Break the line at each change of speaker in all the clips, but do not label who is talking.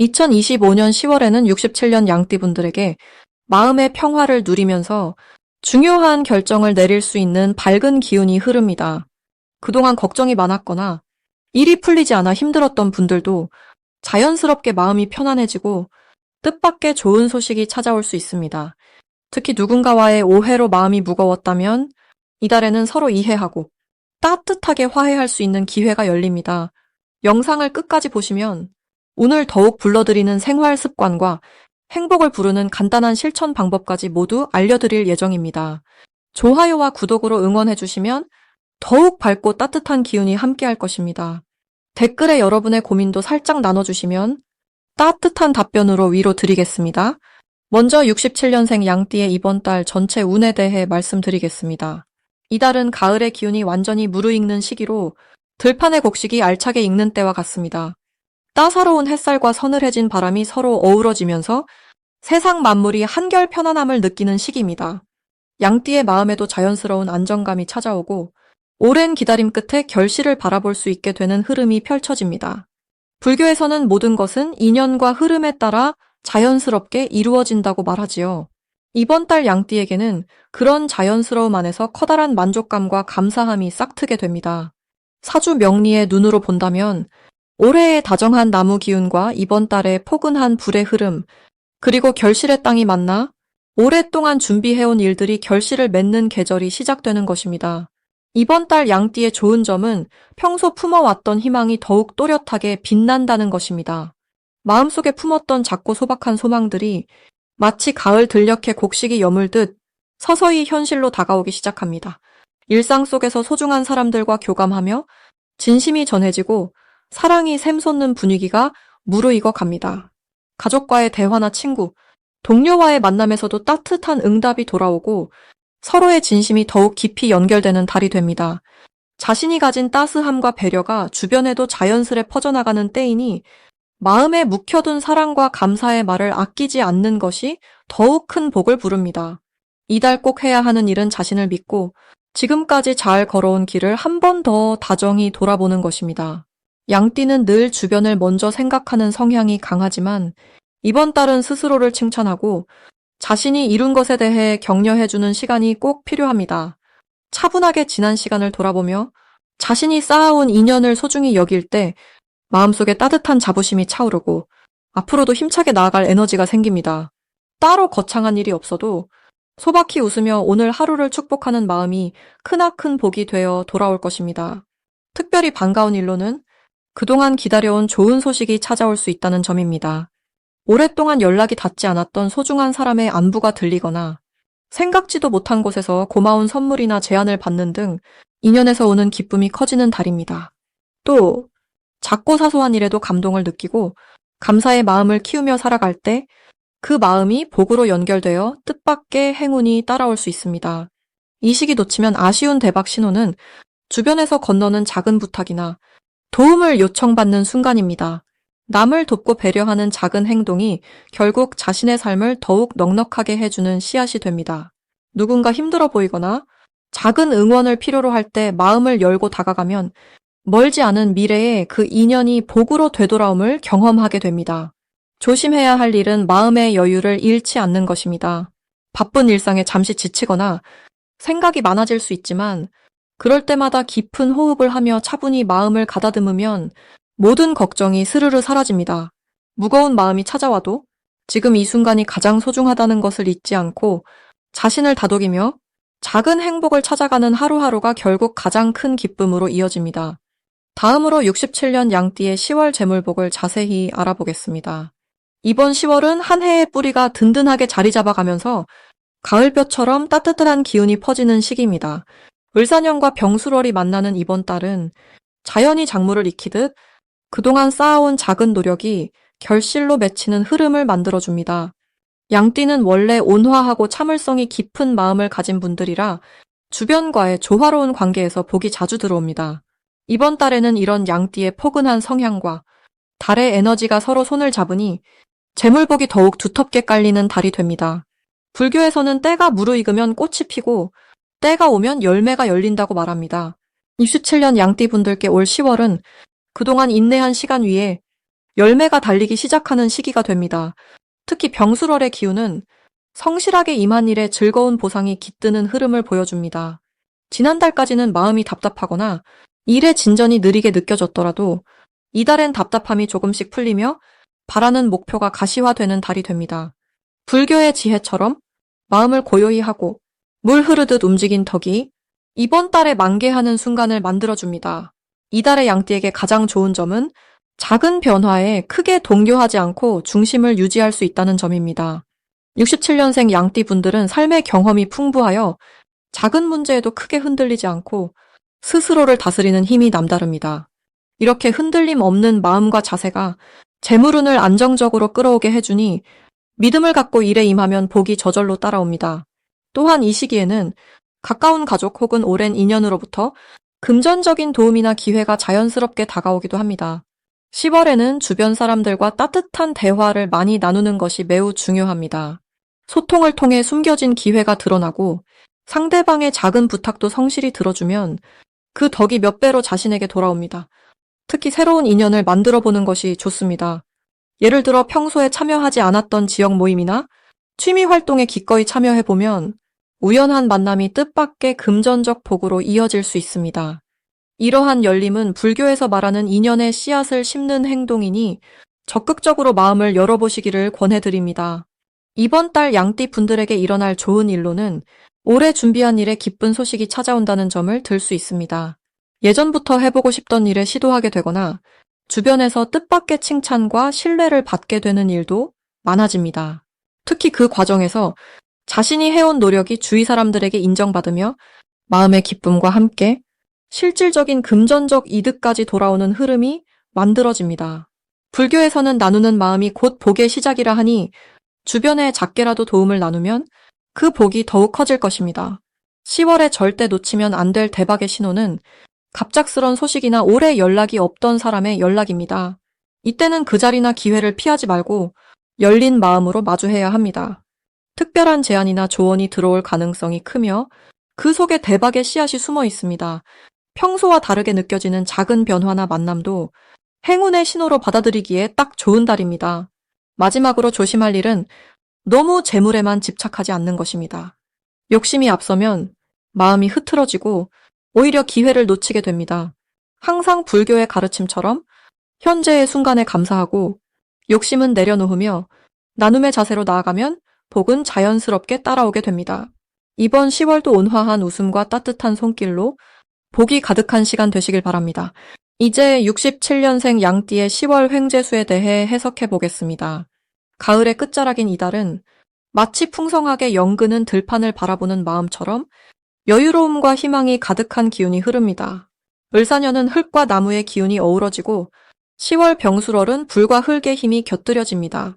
2025년 10월에는 67년 양띠분들에게 마음의 평화를 누리면서 중요한 결정을 내릴 수 있는 밝은 기운이 흐릅니다. 그동안 걱정이 많았거나 일이 풀리지 않아 힘들었던 분들도 자연스럽게 마음이 편안해지고 뜻밖의 좋은 소식이 찾아올 수 있습니다. 특히 누군가와의 오해로 마음이 무거웠다면 이달에는 서로 이해하고 따뜻하게 화해할 수 있는 기회가 열립니다. 영상을 끝까지 보시면 오늘 더욱 불러드리는 생활 습관과 행복을 부르는 간단한 실천 방법까지 모두 알려드릴 예정입니다. 좋아요와 구독으로 응원해주시면 더욱 밝고 따뜻한 기운이 함께할 것입니다. 댓글에 여러분의 고민도 살짝 나눠주시면 따뜻한 답변으로 위로 드리겠습니다. 먼저 67년생 양띠의 이번 달 전체 운에 대해 말씀드리겠습니다. 이달은 가을의 기운이 완전히 무르익는 시기로 들판의 곡식이 알차게 익는 때와 같습니다. 따사로운 햇살과 서늘해진 바람이 서로 어우러지면서 세상 만물이 한결 편안함을 느끼는 시기입니다. 양띠의 마음에도 자연스러운 안정감이 찾아오고 오랜 기다림 끝에 결실을 바라볼 수 있게 되는 흐름이 펼쳐집니다. 불교에서는 모든 것은 인연과 흐름에 따라 자연스럽게 이루어진다고 말하지요. 이번 달 양띠에게는 그런 자연스러움 안에서 커다란 만족감과 감사함이 싹트게 됩니다. 사주 명리의 눈으로 본다면 올해의 다정한 나무 기운과 이번 달의 포근한 불의 흐름, 그리고 결실의 땅이 만나 오랫동안 준비해온 일들이 결실을 맺는 계절이 시작되는 것입니다. 이번 달 양띠의 좋은 점은 평소 품어왔던 희망이 더욱 또렷하게 빛난다는 것입니다. 마음속에 품었던 작고 소박한 소망들이 마치 가을 들녘의 곡식이 여물듯 서서히 현실로 다가오기 시작합니다. 일상 속에서 소중한 사람들과 교감하며 진심이 전해지고 사랑이 샘솟는 분위기가 무르익어 갑니다. 가족과의 대화나 친구, 동료와의 만남에서도 따뜻한 응답이 돌아오고 서로의 진심이 더욱 깊이 연결되는 달이 됩니다. 자신이 가진 따스함과 배려가 주변에도 자연스레 퍼져나가는 때이니 마음에 묵혀둔 사랑과 감사의 말을 아끼지 않는 것이 더욱 큰 복을 부릅니다. 이달 꼭 해야 하는 일은 자신을 믿고 지금까지 잘 걸어온 길을 한 번 더 다정히 돌아보는 것입니다. 양띠는 늘 주변을 먼저 생각하는 성향이 강하지만 이번 달은 스스로를 칭찬하고 자신이 이룬 것에 대해 격려해주는 시간이 꼭 필요합니다. 차분하게 지난 시간을 돌아보며 자신이 쌓아온 인연을 소중히 여길 때 마음속에 따뜻한 자부심이 차오르고 앞으로도 힘차게 나아갈 에너지가 생깁니다. 따로 거창한 일이 없어도 소박히 웃으며 오늘 하루를 축복하는 마음이 크나큰 복이 되어 돌아올 것입니다. 특별히 반가운 일로는 그동안 기다려온 좋은 소식이 찾아올 수 있다는 점입니다. 오랫동안 연락이 닿지 않았던 소중한 사람의 안부가 들리거나 생각지도 못한 곳에서 고마운 선물이나 제안을 받는 등 인연에서 오는 기쁨이 커지는 달입니다. 또 작고 사소한 일에도 감동을 느끼고 감사의 마음을 키우며 살아갈 때 그 마음이 복으로 연결되어 뜻밖의 행운이 따라올 수 있습니다. 이 시기 놓치면 아쉬운 대박 신호는 주변에서 건너는 작은 부탁이나 도움을 요청받는 순간입니다. 남을 돕고 배려하는 작은 행동이 결국 자신의 삶을 더욱 넉넉하게 해주는 씨앗이 됩니다. 누군가 힘들어 보이거나 작은 응원을 필요로 할 때 마음을 열고 다가가면 멀지 않은 미래에 그 인연이 복으로 되돌아옴을 경험하게 됩니다. 조심해야 할 일은 마음의 여유를 잃지 않는 것입니다. 바쁜 일상에 잠시 지치거나 생각이 많아질 수 있지만 그럴 때마다 깊은 호흡을 하며 차분히 마음을 가다듬으면 모든 걱정이 스르르 사라집니다. 무거운 마음이 찾아와도 지금 이 순간이 가장 소중하다는 것을 잊지 않고 자신을 다독이며 작은 행복을 찾아가는 하루하루가 결국 가장 큰 기쁨으로 이어집니다. 다음으로 67년 양띠의 10월 재물복을 자세히 알아보겠습니다. 이번 10월은 한 해의 뿌리가 든든하게 자리 잡아가면서 가을볕처럼 따뜻한 기운이 퍼지는 시기입니다. 을사년과 병술월이 만나는 이번 달은 자연이 작물을 익히듯 그동안 쌓아온 작은 노력이 결실로 맺히는 흐름을 만들어줍니다. 양띠는 원래 온화하고 참을성이 깊은 마음을 가진 분들이라 주변과의 조화로운 관계에서 복이 자주 들어옵니다. 이번 달에는 이런 양띠의 포근한 성향과 달의 에너지가 서로 손을 잡으니 재물복이 더욱 두텁게 깔리는 달이 됩니다. 불교에서는 때가 무르익으면 꽃이 피고 때가 오면 열매가 열린다고 말합니다. 67년 양띠분들께 올 10월은 그동안 인내한 시간 위에 열매가 달리기 시작하는 시기가 됩니다. 특히 병술월의 기운은 성실하게 임한 일에 즐거운 보상이 깃드는 흐름을 보여줍니다. 지난달까지는 마음이 답답하거나 일의 진전이 느리게 느껴졌더라도 이달엔 답답함이 조금씩 풀리며 바라는 목표가 가시화되는 달이 됩니다. 불교의 지혜처럼 마음을 고요히 하고 물 흐르듯 움직인 덕이 이번 달에 만개하는 순간을 만들어줍니다. 이달의 양띠에게 가장 좋은 점은 작은 변화에 크게 동요하지 않고 중심을 유지할 수 있다는 점입니다. 67년생 양띠 분들은 삶의 경험이 풍부하여 작은 문제에도 크게 흔들리지 않고 스스로를 다스리는 힘이 남다릅니다. 이렇게 흔들림 없는 마음과 자세가 재물운을 안정적으로 끌어오게 해주니 믿음을 갖고 일에 임하면 복이 저절로 따라옵니다. 또한 이 시기에는 가까운 가족 혹은 오랜 인연으로부터 금전적인 도움이나 기회가 자연스럽게 다가오기도 합니다. 10월에는 주변 사람들과 따뜻한 대화를 많이 나누는 것이 매우 중요합니다. 소통을 통해 숨겨진 기회가 드러나고 상대방의 작은 부탁도 성실히 들어주면 그 덕이 몇 배로 자신에게 돌아옵니다. 특히 새로운 인연을 만들어 보는 것이 좋습니다. 예를 들어 평소에 참여하지 않았던 지역 모임이나 취미 활동에 기꺼이 참여해보면 우연한 만남이 뜻밖의 금전적 복으로 이어질 수 있습니다. 이러한 열림은 불교에서 말하는 인연의 씨앗을 심는 행동이니 적극적으로 마음을 열어보시기를 권해드립니다. 이번 달 양띠 분들에게 일어날 좋은 일로는 오래 준비한 일에 기쁜 소식이 찾아온다는 점을 들 수 있습니다. 예전부터 해보고 싶던 일에 시도하게 되거나 주변에서 뜻밖의 칭찬과 신뢰를 받게 되는 일도 많아집니다. 특히 그 과정에서 자신이 해온 노력이 주위 사람들에게 인정받으며 마음의 기쁨과 함께 실질적인 금전적 이득까지 돌아오는 흐름이 만들어집니다. 불교에서는 나누는 마음이 곧 복의 시작이라 하니 주변에 작게라도 도움을 나누면 그 복이 더욱 커질 것입니다. 10월에 절대 놓치면 안 될 대박의 신호는 갑작스런 소식이나 오래 연락이 없던 사람의 연락입니다. 이때는 그 자리나 기회를 피하지 말고 열린 마음으로 마주해야 합니다. 특별한 제안이나 조언이 들어올 가능성이 크며 그 속에 대박의 씨앗이 숨어 있습니다. 평소와 다르게 느껴지는 작은 변화나 만남도 행운의 신호로 받아들이기에 딱 좋은 달입니다. 마지막으로 조심할 일은 너무 재물에만 집착하지 않는 것입니다. 욕심이 앞서면 마음이 흐트러지고 오히려 기회를 놓치게 됩니다. 항상 불교의 가르침처럼 현재의 순간에 감사하고 욕심은 내려놓으며 나눔의 자세로 나아가면 복은 자연스럽게 따라오게 됩니다. 이번 10월도 온화한 웃음과 따뜻한 손길로 복이 가득한 시간 되시길 바랍니다. 이제 67년생 양띠의 10월 횡재수에 대해 해석해 보겠습니다. 가을의 끝자락인 이달은 마치 풍성하게 연그는 들판을 바라보는 마음처럼 여유로움과 희망이 가득한 기운이 흐릅니다. 을사년은 흙과 나무의 기운이 어우러지고 10월 병술월은 불과 흙의 힘이 곁들여집니다.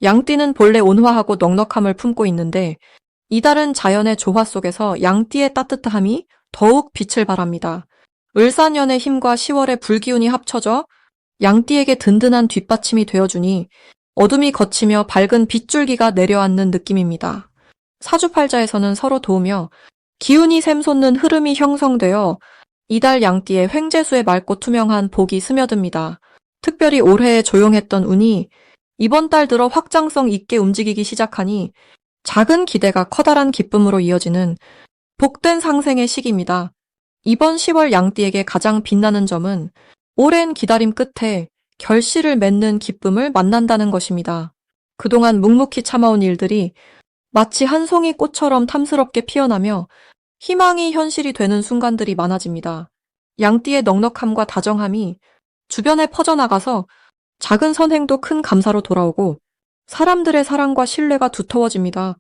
양띠는 본래 온화하고 넉넉함을 품고 있는데 이달은 자연의 조화 속에서 양띠의 따뜻함이 더욱 빛을 발합니다. 을사년의 힘과 10월의 불기운이 합쳐져 양띠에게 든든한 뒷받침이 되어주니 어둠이 걷히며 밝은 빗줄기가 내려앉는 느낌입니다. 사주팔자에서는 서로 도우며 기운이 샘솟는 흐름이 형성되어 이달 양띠의 횡재수에 맑고 투명한 복이 스며듭니다. 특별히 올해에 조용했던 운이 이번 달 들어 확장성 있게 움직이기 시작하니 작은 기대가 커다란 기쁨으로 이어지는 복된 상생의 시기입니다. 이번 10월 양띠에게 가장 빛나는 점은 오랜 기다림 끝에 결실을 맺는 기쁨을 만난다는 것입니다. 그동안 묵묵히 참아온 일들이 마치 한 송이 꽃처럼 탐스럽게 피어나며 희망이 현실이 되는 순간들이 많아집니다. 양띠의 넉넉함과 다정함이 주변에 퍼져나가서 작은 선행도 큰 감사로 돌아오고 사람들의 사랑과 신뢰가 두터워집니다.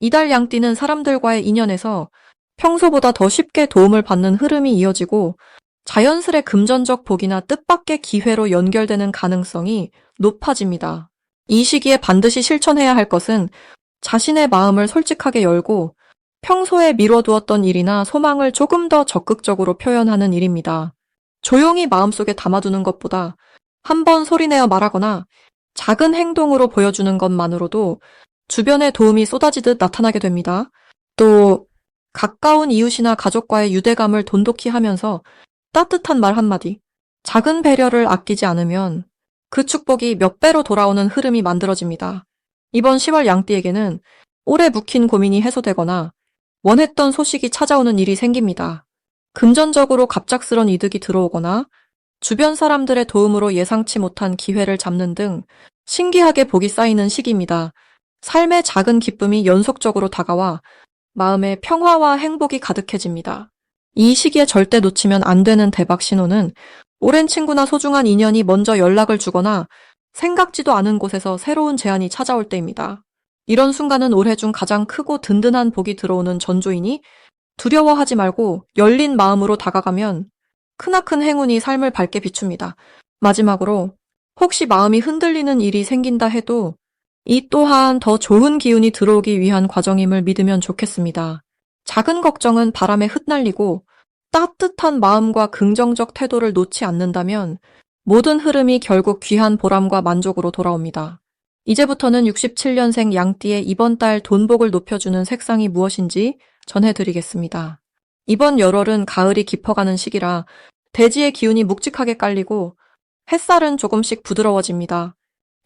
이달 양띠는 사람들과의 인연에서 평소보다 더 쉽게 도움을 받는 흐름이 이어지고 자연스레 금전적 복이나 뜻밖의 기회로 연결되는 가능성이 높아집니다. 이 시기에 반드시 실천해야 할 것은 자신의 마음을 솔직하게 열고 평소에 미뤄두었던 일이나 소망을 조금 더 적극적으로 표현하는 일입니다. 조용히 마음속에 담아두는 것보다 한번 소리내어 말하거나 작은 행동으로 보여주는 것만으로도 주변에 도움이 쏟아지듯 나타나게 됩니다. 또 가까운 이웃이나 가족과의 유대감을 돈독히 하면서 따뜻한 말 한마디, 작은 배려를 아끼지 않으면 그 축복이 몇 배로 돌아오는 흐름이 만들어집니다. 이번 10월 양띠에게는 오래 묵힌 고민이 해소되거나 원했던 소식이 찾아오는 일이 생깁니다. 금전적으로 갑작스런 이득이 들어오거나 주변 사람들의 도움으로 예상치 못한 기회를 잡는 등 신기하게 복이 쌓이는 시기입니다. 삶의 작은 기쁨이 연속적으로 다가와 마음의 평화와 행복이 가득해집니다. 이 시기에 절대 놓치면 안 되는 대박 신호는 오랜 친구나 소중한 인연이 먼저 연락을 주거나 생각지도 않은 곳에서 새로운 제안이 찾아올 때입니다. 이런 순간은 올해 중 가장 크고 든든한 복이 들어오는 전조이니 두려워하지 말고 열린 마음으로 다가가면 크나큰 행운이 삶을 밝게 비춥니다. 마지막으로 혹시 마음이 흔들리는 일이 생긴다 해도 이 또한 더 좋은 기운이 들어오기 위한 과정임을 믿으면 좋겠습니다. 작은 걱정은 바람에 흩날리고 따뜻한 마음과 긍정적 태도를 놓지 않는다면 모든 흐름이 결국 귀한 보람과 만족으로 돌아옵니다. 이제부터는 67년생 양띠의 이번 달 돈복을 높여주는 색상이 무엇인지 전해드리겠습니다. 이번 열월은 가을이 깊어가는 시기라 대지의 기운이 묵직하게 깔리고 햇살은 조금씩 부드러워집니다.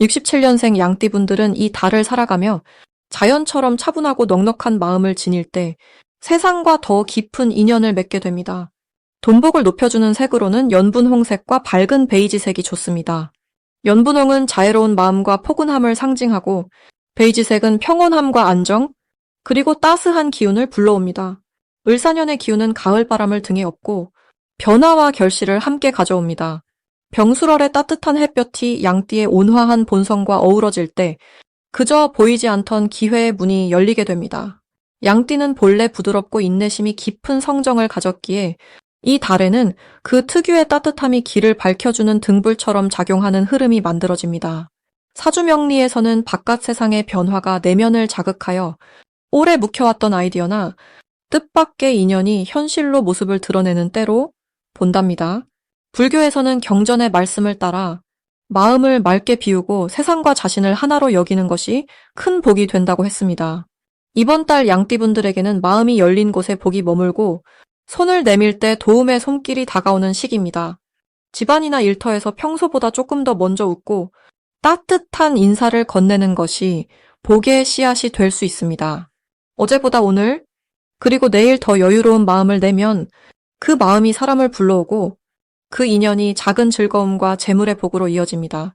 67년생 양띠분들은 이 달을 살아가며 자연처럼 차분하고 넉넉한 마음을 지닐 때 세상과 더 깊은 인연을 맺게 됩니다. 돈복을 높여주는 색으로는 연분홍색과 밝은 베이지색이 좋습니다. 연분홍은 자애로운 마음과 포근함을 상징하고 베이지색은 평온함과 안정, 그리고 따스한 기운을 불러옵니다. 을사년의 기운은 가을바람을 등에 업고 변화와 결실을 함께 가져옵니다. 병술월의 따뜻한 햇볕이 양띠의 온화한 본성과 어우러질 때 그저 보이지 않던 기회의 문이 열리게 됩니다. 양띠는 본래 부드럽고 인내심이 깊은 성정을 가졌기에 이 달에는 그 특유의 따뜻함이 길을 밝혀주는 등불처럼 작용하는 흐름이 만들어집니다. 사주명리에서는 바깥 세상의 변화가 내면을 자극하여 오래 묵혀왔던 아이디어나 뜻밖의 인연이 현실로 모습을 드러내는 때로 본답니다. 불교에서는 경전의 말씀을 따라 마음을 맑게 비우고 세상과 자신을 하나로 여기는 것이 큰 복이 된다고 했습니다. 이번 달 양띠분들에게는 마음이 열린 곳에 복이 머물고 손을 내밀 때 도움의 손길이 다가오는 시기입니다. 집안이나 일터에서 평소보다 조금 더 먼저 웃고 따뜻한 인사를 건네는 것이 복의 씨앗이 될 수 있습니다. 어제보다 오늘, 그리고 내일 더 여유로운 마음을 내면 그 마음이 사람을 불러오고 그 인연이 작은 즐거움과 재물의 복으로 이어집니다.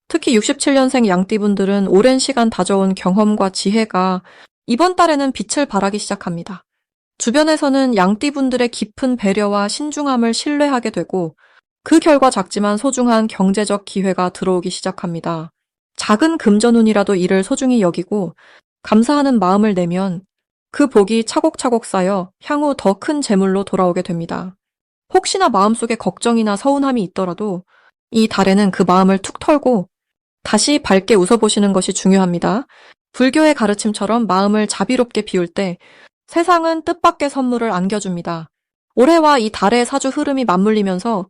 특히 67년생 양띠분들은 오랜 시간 다져온 경험과 지혜가 이번 달에는 빛을 발하기 시작합니다. 주변에서는 양띠분들의 깊은 배려와 신중함을 신뢰하게 되고 그 결과 작지만 소중한 경제적 기회가 들어오기 시작합니다. 작은 금전운이라도 이를 소중히 여기고 감사하는 마음을 내면 그 복이 차곡차곡 쌓여 향후 더 큰 재물로 돌아오게 됩니다. 혹시나 마음속에 걱정이나 서운함이 있더라도 이 달에는 그 마음을 툭 털고 다시 밝게 웃어보시는 것이 중요합니다. 불교의 가르침처럼 마음을 자비롭게 비울 때 세상은 뜻밖의 선물을 안겨줍니다. 올해와 이 달의 사주 흐름이 맞물리면서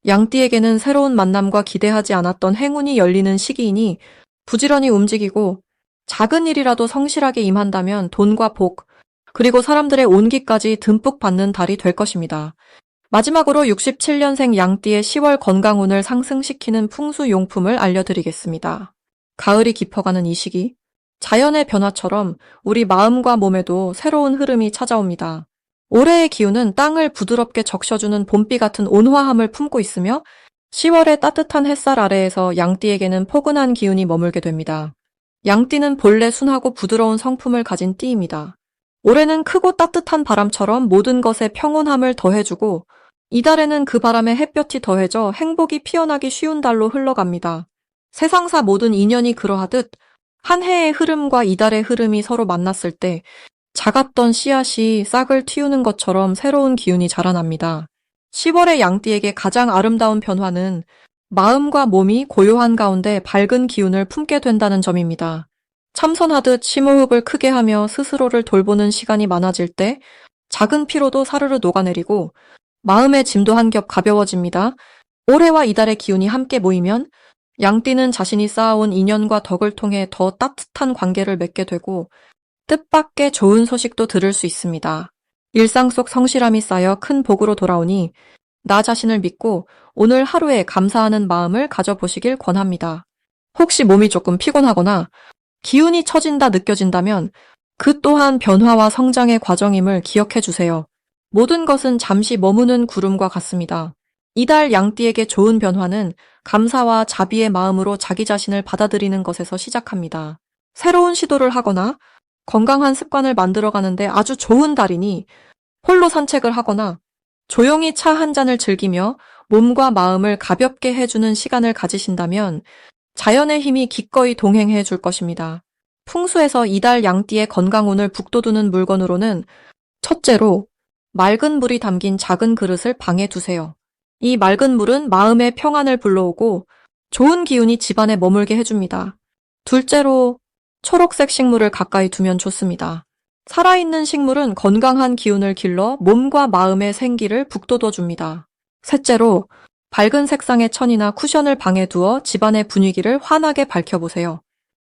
양띠에게는 새로운 만남과 기대하지 않았던 행운이 열리는 시기이니 부지런히 움직이고 작은 일이라도 성실하게 임한다면 돈과 복, 그리고 사람들의 온기까지 듬뿍 받는 달이 될 것입니다. 마지막으로 67년생 양띠의 10월 건강운을 상승시키는 풍수용품을 알려드리겠습니다. 가을이 깊어가는 이 시기, 자연의 변화처럼 우리 마음과 몸에도 새로운 흐름이 찾아옵니다. 올해의 기운은 땅을 부드럽게 적셔주는 봄비 같은 온화함을 품고 있으며 10월의 따뜻한 햇살 아래에서 양띠에게는 포근한 기운이 머물게 됩니다. 양띠는 본래 순하고 부드러운 성품을 가진 띠입니다. 올해는 크고 따뜻한 바람처럼 모든 것에 평온함을 더해주고 이달에는 그 바람에 햇볕이 더해져 행복이 피어나기 쉬운 달로 흘러갑니다. 세상사 모든 인연이 그러하듯 한 해의 흐름과 이달의 흐름이 서로 만났을 때 작았던 씨앗이 싹을 틔우는 것처럼 새로운 기운이 자라납니다. 10월의 양띠에게 가장 아름다운 변화는 마음과 몸이 고요한 가운데 밝은 기운을 품게 된다는 점입니다. 참선하듯 심호흡을 크게 하며 스스로를 돌보는 시간이 많아질 때 작은 피로도 사르르 녹아내리고 마음의 짐도 한 겹 가벼워집니다. 올해와 이달의 기운이 함께 모이면 양띠는 자신이 쌓아온 인연과 덕을 통해 더 따뜻한 관계를 맺게 되고 뜻밖의 좋은 소식도 들을 수 있습니다. 일상 속 성실함이 쌓여 큰 복으로 돌아오니 나 자신을 믿고 오늘 하루에 감사하는 마음을 가져보시길 권합니다. 혹시 몸이 조금 피곤하거나 기운이 처진다 느껴진다면 그 또한 변화와 성장의 과정임을 기억해 주세요. 모든 것은 잠시 머무는 구름과 같습니다. 이달 양띠에게 좋은 변화는 감사와 자비의 마음으로 자기 자신을 받아들이는 것에서 시작합니다. 새로운 시도를 하거나 건강한 습관을 만들어가는데 아주 좋은 달이니 홀로 산책을 하거나 조용히 차 한 잔을 즐기며 몸과 마음을 가볍게 해주는 시간을 가지신다면 자연의 힘이 기꺼이 동행해 줄 것입니다. 풍수에서 이달 양띠의 건강운을 북돋우는 물건으로는 첫째로 맑은 물이 담긴 작은 그릇을 방에 두세요. 이 맑은 물은 마음의 평안을 불러오고 좋은 기운이 집안에 머물게 해줍니다. 둘째로 초록색 식물을 가까이 두면 좋습니다. 살아있는 식물은 건강한 기운을 길러 몸과 마음의 생기를 북돋워줍니다. 셋째로 밝은 색상의 천이나 쿠션을 방에 두어 집안의 분위기를 환하게 밝혀보세요.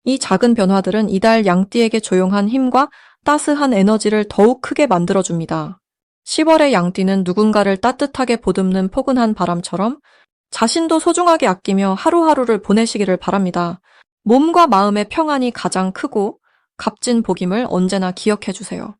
이 작은 변화들은 이달 양띠에게 조용한 힘과 따스한 에너지를 더욱 크게 만들어줍니다. 10월의 양띠는 누군가를 따뜻하게 보듬는 포근한 바람처럼 자신도 소중하게 아끼며 하루하루를 보내시기를 바랍니다. 몸과 마음의 평안이 가장 크고 값진 복임을 언제나 기억해 주세요.